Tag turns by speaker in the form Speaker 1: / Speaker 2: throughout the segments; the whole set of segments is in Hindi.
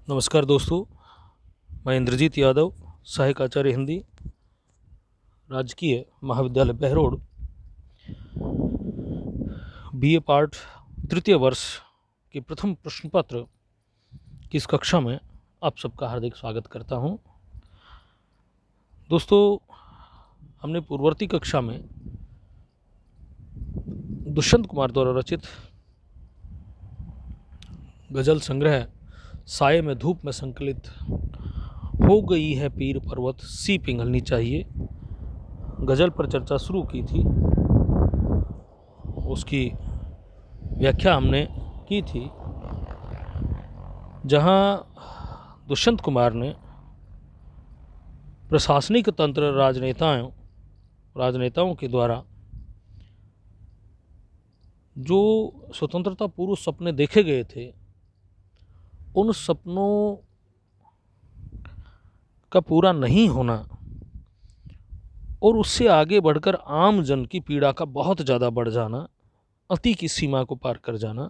Speaker 1: नमस्कार दोस्तों, मैं इंद्रजीत यादव, सहायक आचार्य हिंदी, राजकीय महाविद्यालय बहरोड, बीए पार्ट तृतीय वर्ष के प्रथम प्रश्न पत्र की इस कक्षा में आप सबका हार्दिक स्वागत करता हूं। दोस्तों, हमने पूर्ववर्ती कक्षा में दुष्यंत कुमार द्वारा रचित गजल संग्रह साये में धूप में संकलित हो गई है पीर पर्वत सी पिघलनी चाहिए गजल पर चर्चा शुरू की थी। उसकी व्याख्या हमने की थी, जहां दुष्यंत कुमार ने प्रशासनिक तंत्र राजनेताओं के द्वारा जो स्वतंत्रता पूर्व सपने देखे गए थे, उन सपनों का पूरा नहीं होना और उससे आगे बढ़कर आम जन की पीड़ा का बहुत ज़्यादा बढ़ जाना, अति की सीमा को पार कर जाना,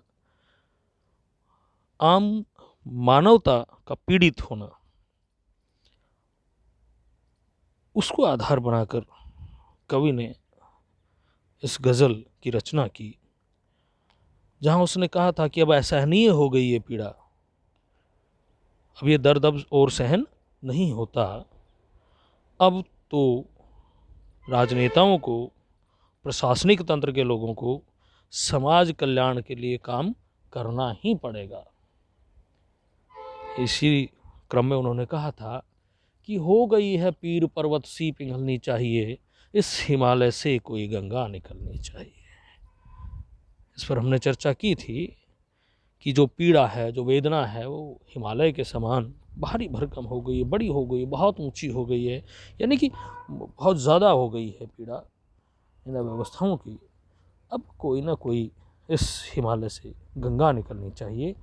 Speaker 1: आम मानवता का पीड़ित होना, उसको आधार बनाकर कवि ने इस गज़ल की रचना की, जहां उसने कहा था कि अब असहनीय हो गई ये पीड़ा, अब ये दर्द अब और सहन नहीं होता। अब तो राजनेताओं को, प्रशासनिक तंत्र के लोगों को समाज कल्याण के लिए काम करना ही पड़ेगा। इसी क्रम में उन्होंने कहा था कि हो गई है पीर पर्वत सी पिघलनी चाहिए, इस हिमालय से कोई गंगा निकलनी चाहिए। इस पर हमने चर्चा की थी कि जो पीड़ा है, जो वेदना है, वो हिमालय के समान भारी भरकम हो गई है, बड़ी हो गई है, बहुत ऊंची हो गई है, यानी कि बहुत ज़्यादा हो गई है पीड़ा इन व्यवस्थाओं की। अब कोई ना कोई इस हिमालय से गंगा निकलनी चाहिए,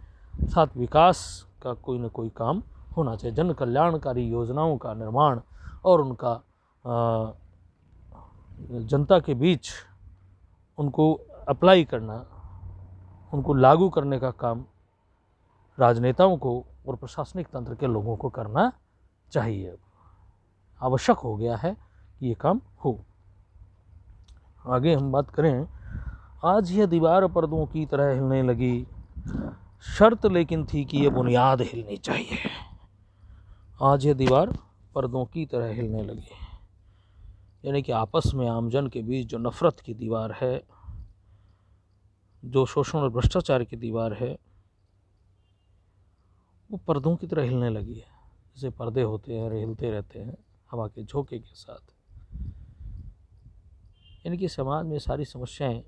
Speaker 1: साथ विकास का कोई ना कोई काम होना चाहिए, जन कल्याणकारी योजनाओं का निर्माण और उनका जनता के बीच उनको अप्लाई करना, उनको लागू करने का काम राजनेताओं को और प्रशासनिक तंत्र के लोगों को करना चाहिए। आवश्यक हो गया है कि ये काम हो। आगे हम बात करें, आज यह दीवार पर्दों की तरह हिलने लगी, शर्त लेकिन थी कि ये बुनियाद हिलनी चाहिए। आज यह दीवार पर्दों की तरह हिलने लगी, यानी कि आपस में आमजन के बीच जो नफरत की दीवार है, जो शोषण और भ्रष्टाचार की दीवार है, वो पर्दों की तरह हिलने लगी है। जैसे पर्दे होते हैं, हिलते रहते हैं हवा के झोंके के साथ। यानी कि समाज में सारी समस्याएं,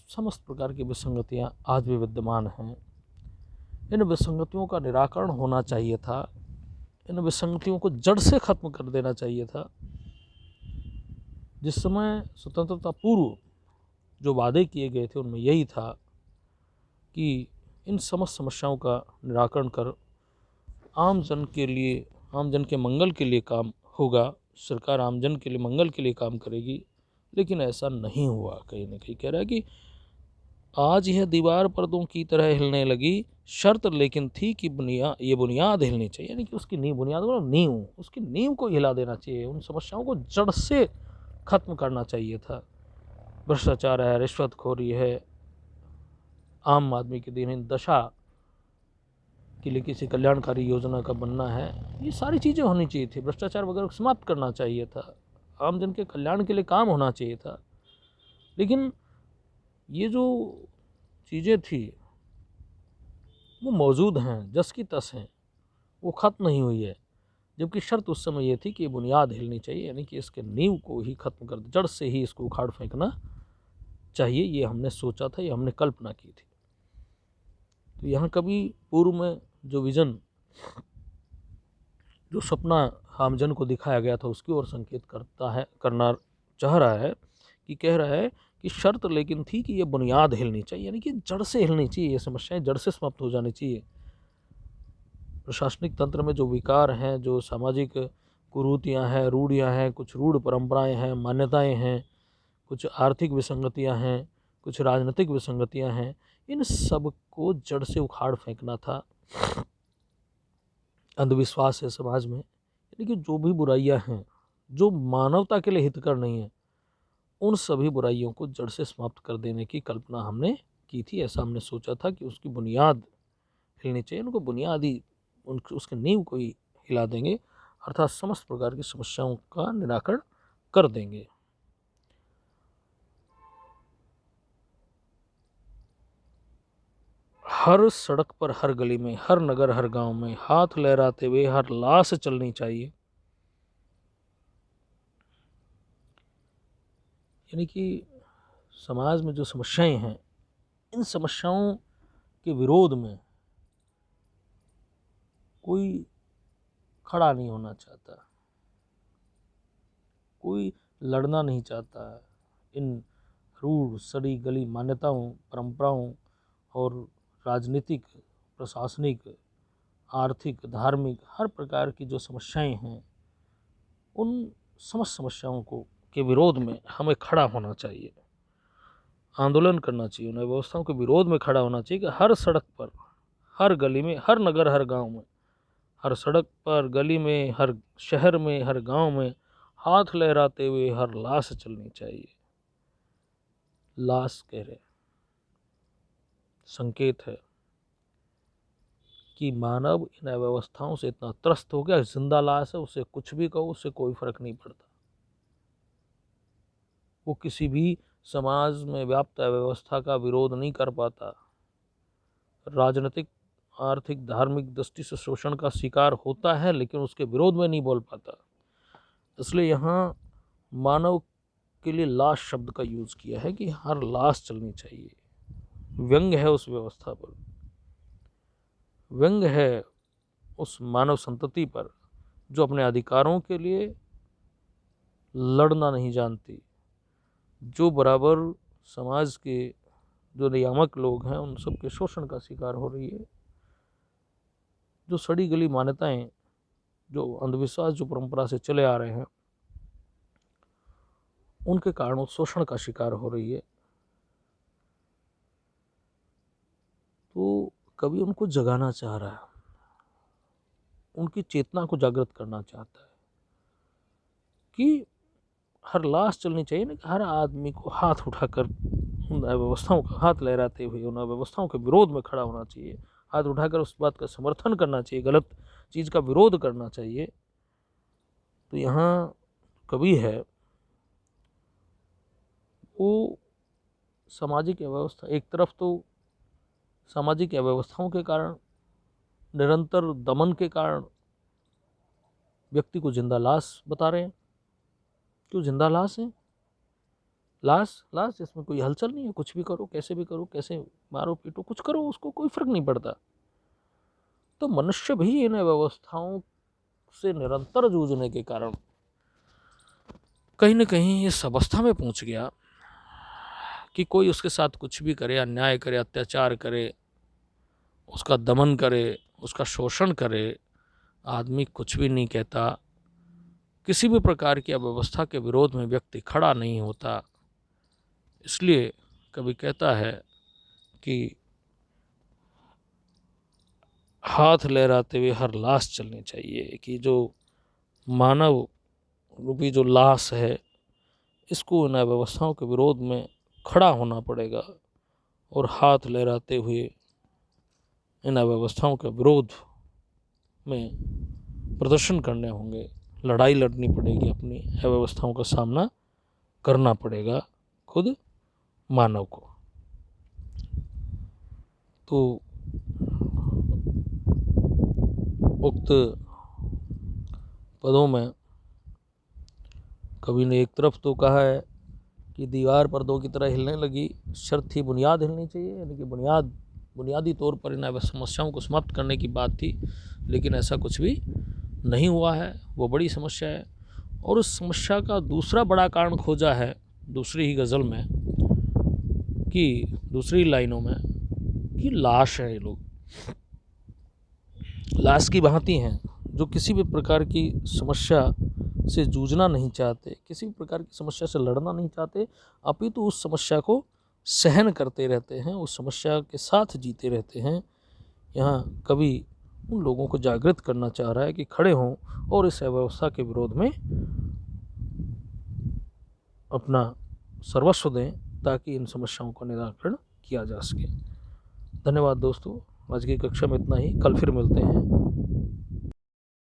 Speaker 1: समस्त प्रकार की विसंगतियां आज भी विद्यमान हैं। इन विसंगतियों का निराकरण होना चाहिए था, इन विसंगतियों को जड़ से खत्म कर देना चाहिए था। जिस समय स्वतंत्रता पूर्व जो वादे किए गए थे, उनमें यही था कि इन समस्त समस्याओं का निराकरण कर आम जन के लिए, आम जन के मंगल के लिए काम होगा, सरकार आम जन के लिए मंगल के लिए काम करेगी। लेकिन ऐसा नहीं हुआ। कहीं ना कहीं कह रहा है कि आज यह दीवार पर्दों की तरह हिलने लगी, शर्त लेकिन थी कि ये बुनियाद हिलनी चाहिए, यानी कि उसकी नींव, बुनियाद मतलब नींव, उसकी नींव को हिला देना चाहिए, उन समस्याओं को जड़ से खत्म करना चाहिए था। भ्रष्टाचार है, रिश्वतखोरी है, आम आदमी की दीनहीन दशा के लिए किसी कल्याणकारी योजना का बनना है, ये सारी चीज़ें होनी चाहिए थी। भ्रष्टाचार वगैरह को समाप्त करना चाहिए था, आम जन के कल्याण के लिए काम होना चाहिए था। लेकिन ये जो चीज़ें थी वो मौजूद हैं, जस की तस हैं, वो ख़त्म नहीं हुई है। जबकि शर्त उस समय ये थी कि ये बुनियाद हिलनी चाहिए, यानी कि इसके नींव को ही ख़त्म कर, जड़ से ही इसको उखाड़ फेंकना चाहिए। ये हमने सोचा था, ये हमने कल्पना की थी। तो यहाँ कभी पूर्व में जो विज़न, जो सपना आमजन को दिखाया गया था, उसकी ओर संकेत करना चाह रहा है, कि कह रहा है कि शर्त लेकिन थी कि ये बुनियाद हिलनी चाहिए, यानी कि जड़ से हिलनी चाहिए, ये समस्याएं जड़ से समाप्त हो जानी चाहिए। प्रशासनिक तंत्र में जो विकार हैं, जो सामाजिक कुरीतियाँ हैं, रूढ़ियाँ हैं, कुछ रूढ़ परंपराएं हैं, मान्यताएं हैं, कुछ आर्थिक विसंगतियाँ हैं, कुछ राजनीतिक विसंगतियाँ हैं, इन सब को जड़ से उखाड़ फेंकना था। अंधविश्वास है समाज में, यानी कि जो भी बुराइयां हैं जो मानवता के लिए हितकर नहीं है, उन सभी बुराइयों को जड़ से समाप्त कर देने की कल्पना हमने की थी। ऐसा हमने सोचा था कि उसकी बुनियाद हिलनी चाहिए, उनको बुनियादी उसके नींव को ही हिला देंगे, अर्थात समस्त प्रकार की समस्याओं का निराकरण कर देंगे। हर सड़क पर, हर गली में, हर नगर, हर गांव में हाथ लहराते हुए हर लाश चलनी चाहिए। यानी कि समाज में जो समस्याएं हैं, इन समस्याओं के विरोध में कोई खड़ा नहीं होना चाहता, कोई लड़ना नहीं चाहता। इन रूढ़ सड़ी गली मान्यताओं, परंपराओं और राजनीतिक, प्रशासनिक, आर्थिक, धार्मिक हर प्रकार की जो समस्याएं हैं, उन समस्त समस्याओं को के विरोध में हमें खड़ा होना चाहिए, आंदोलन करना चाहिए, उन व्यवस्थाओं के विरोध में खड़ा होना चाहिए कि हर सड़क पर, हर गली में, हर नगर, हर गांव में, हर सड़क पर, गली में, हर शहर में, हर गांव में हाथ लहराते हुए हर लाश चलनी चाहिए। लाश कह रहे, संकेत है कि मानव इन अव्यवस्थाओं से इतना त्रस्त हो गया, जिंदा लाश है, उससे कुछ भी कहो उससे कोई फर्क नहीं पड़ता। वो किसी भी समाज में व्याप्त अव्यवस्था का विरोध नहीं कर पाता, राजनीतिक, आर्थिक, धार्मिक दृष्टि से शोषण का शिकार होता है, लेकिन उसके विरोध में नहीं बोल पाता। इसलिए यहाँ मानव के लिए लाश शब्द का यूज किया है कि हर लाश चलनी चाहिए। व्यंग है उस व्यवस्था पर, व्यंग है उस मानव संतति पर जो अपने अधिकारों के लिए लड़ना नहीं जानती, जो बराबर समाज के जो नियामक लोग हैं उन सबके शोषण का शिकार हो रही है। जो सड़ी गली मान्यताएं, जो अंधविश्वास, जो परंपरा से चले आ रहे हैं, उनके कारण शोषण का शिकार हो रही है। तो कभी उनको जगाना चाह रहा है, उनकी चेतना को जागृत करना चाहता है कि हर लाश चलनी चाहिए ना, कि हर आदमी को हाथ उठाकर उन व्यवस्थाओं का हाथ लहराते हुए उन व्यवस्थाओं के विरोध में खड़ा होना चाहिए, हाथ उठाकर उस बात का समर्थन करना चाहिए, गलत चीज़ का विरोध करना चाहिए। तो यहाँ कवि है वो सामाजिक अव्यवस्था, एक तरफ तो सामाजिक अव्यवस्थाओं के कारण, निरंतर दमन के कारण व्यक्ति को जिंदा लाश बता रहे हैं। क्यों जिंदा लाश है? लाश लाश जिसमें कोई हलचल नहीं है, कुछ भी करो, कैसे भी करो, कैसे मारो पीटो, कुछ करो, उसको कोई फर्क नहीं पड़ता। तो मनुष्य भी इन व्यवस्थाओं से निरंतर जूझने के कारण कहीं न कहीं इस अवस्था में पहुंच गया कि कोई उसके साथ कुछ भी करे, अन्याय करे, अत्याचार करे, उसका दमन करे, उसका शोषण करे, आदमी कुछ भी नहीं कहता। किसी भी प्रकार की अव्यवस्था के विरोध में व्यक्ति खड़ा नहीं होता। इसलिए कभी कहता है कि हाथ लहराते हुए हर लाश चलनी चाहिए, कि जो मानव रूपी जो लाश है, इसको इन अव्यवस्थाओं के विरोध में खड़ा होना पड़ेगा और हाथ लहराते हुए इन अव्यवस्थाओं के विरोध में प्रदर्शन करने होंगे, लड़ाई लड़नी पड़ेगी, अपनी अव्यवस्थाओं का सामना करना पड़ेगा खुद मानव को। तो उक्त पदों में कवि ने एक तरफ तो कहा है कि दीवार पर्दों की तरह हिलने लगी, शर्त थी बुनियाद हिलनी चाहिए, यानी कि बुनियादी तौर पर इन समस्याओं को समाप्त करने की बात थी, लेकिन ऐसा कुछ भी नहीं हुआ है। वो बड़ी समस्या है। और उस समस्या का दूसरा बड़ा कारण खोजा है दूसरी ही गज़ल में, कि दूसरी लाइनों में, कि लाश है, ये लोग लाश की भांति हैं, जो किसी भी प्रकार की समस्या से जूझना नहीं चाहते, किसी भी प्रकार की समस्या से लड़ना नहीं चाहते, अपितु उस समस्या को सहन करते रहते हैं, उस समस्या के साथ जीते रहते हैं। यहाँ कवि उन लोगों को जागृत करना चाह रहा है कि खड़े हों और इस अव्यवस्था के विरोध में अपना सर्वस्व दें, ताकि इन समस्याओं का निराकरण किया जा सके। धन्यवाद दोस्तों, आज की कक्षा में इतना ही। कल फिर मिलते हैं।